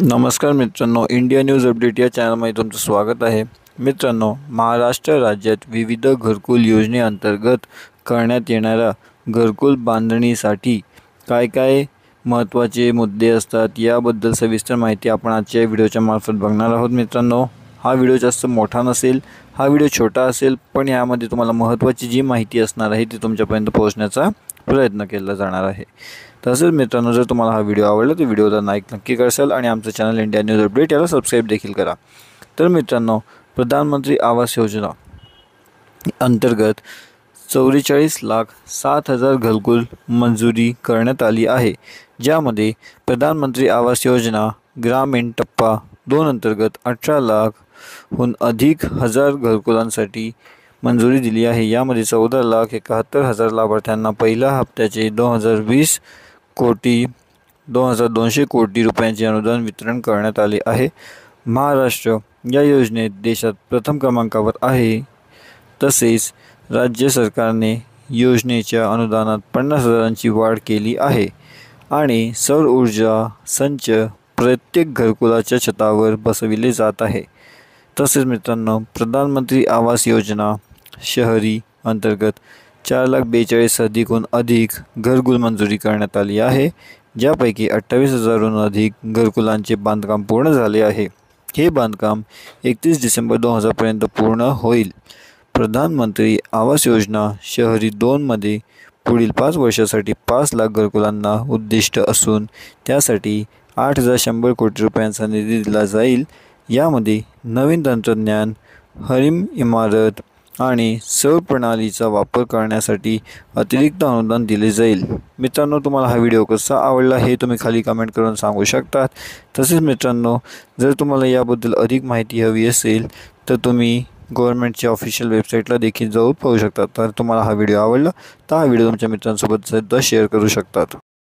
नमस्कार मित्रांनो, India news update या चॅनलमध्ये तुमचं स्वागत आहे। मित्रांनो, महाराष्ट्र राज्यात विविध घरकुल योजनेअंतर्गत करण्यात येणाऱ्या घरकुल बांधणीसाठी काय काय महत्त्वाचे मुद्दे असतात याबद्दल सविस्तर माहिती आपण आजच्या व्हिडिओच्या मार्फत बघणार आहोत। मित्रांनो, हा व्हिडिओ जास्त मोठा नसेल, हा व्हिडिओ छोटा असेल, पण यामध्ये तुम्हाला महत्त्वाची जी माहिती असणार आहे ती तुमच्यापर्यंत पोहोचण्याचा प्रयत्न केला जाणार आहे। तसेच मित्रांनो, जर तुम्हाला हा व्हिडिओ आवडला तर व्हिडिओला लाईक नक्की करसाल आणि आमचं चॅनल इंडिया न्यूज अपडेट याला सबस्क्राईब देखील करा। तर मित्रांनो, प्रधानमंत्री आवास योजना अंतर्गत 44,07,000 घरकुल मंजुरी करण्यात आली आहे, ज्यामध्ये प्रधानमंत्री आवास योजना ग्रामीण टप्पा 2 अंतर्गत 18,00,000हून अधिक घरकुलांसाठी मंजुरी दिली आहे। यामध्ये 14,71,000 लाभार्थ्यांना पहिल्या हप्त्याचे 2,200 कोटी रुपयांचे अनुदान वितरण करण्यात आले आहे। महाराष्ट्र या योजनेत देशात प्रथम क्रमांकावर आहे। तसेच राज्य सरकारने योजनेच्या अनुदानात 50,000ची वाढ केली आहे आणि सौर ऊर्जा संच प्रत्येक घरकुलाच्या छतावर बसविले जात आहे। तसेच मित्रांनो, प्रधानमंत्री आवास योजना शहरी अंतर्गत 4,42,000हून अधिक घरकुल मंजुरी करण्यात आली आहे, ज्यापैकी 28,000हून अधिक घरकुलांचे बांधकाम पूर्ण झाले आहे। हे बांधकाम 31 डिसेंबर 2000पर्यंत पूर्ण होईल। प्रधानमंत्री आवास योजना शहरी 2 मध्ये पुढील 5 वर्षासाठी 5 लाख घरकुलांना उद्दिष्ट असून त्यासाठी 8,100 कोटी रुपयांचा निधी दिला जाईल। यामध्ये नवीन तंत्रज्ञान, हरित इमारत आणि सौर प्रणालीचा वापर करण्यासाठी अतिरिक्त अनुदान दिले जाईल। मित्रांनो, तुम्हाला हा व्हिडिओ कसा आवडला हे तुम्ही खाली कमेंट करून सांगू शकता। तसेच मित्रांनो, जर तुम्हाला याबद्दल अधिक माहिती हवी असेल तर तुम्ही गव्हर्नमेंटच्या ऑफिशियल वेबसाईटला देखील जाऊन पाहू शकता। तर तुम्हाला हा व्हिडिओ आवडला तर हा व्हिडिओ तुमच्या मित्रांसोबत सुद्धा शेअर करू शकतात।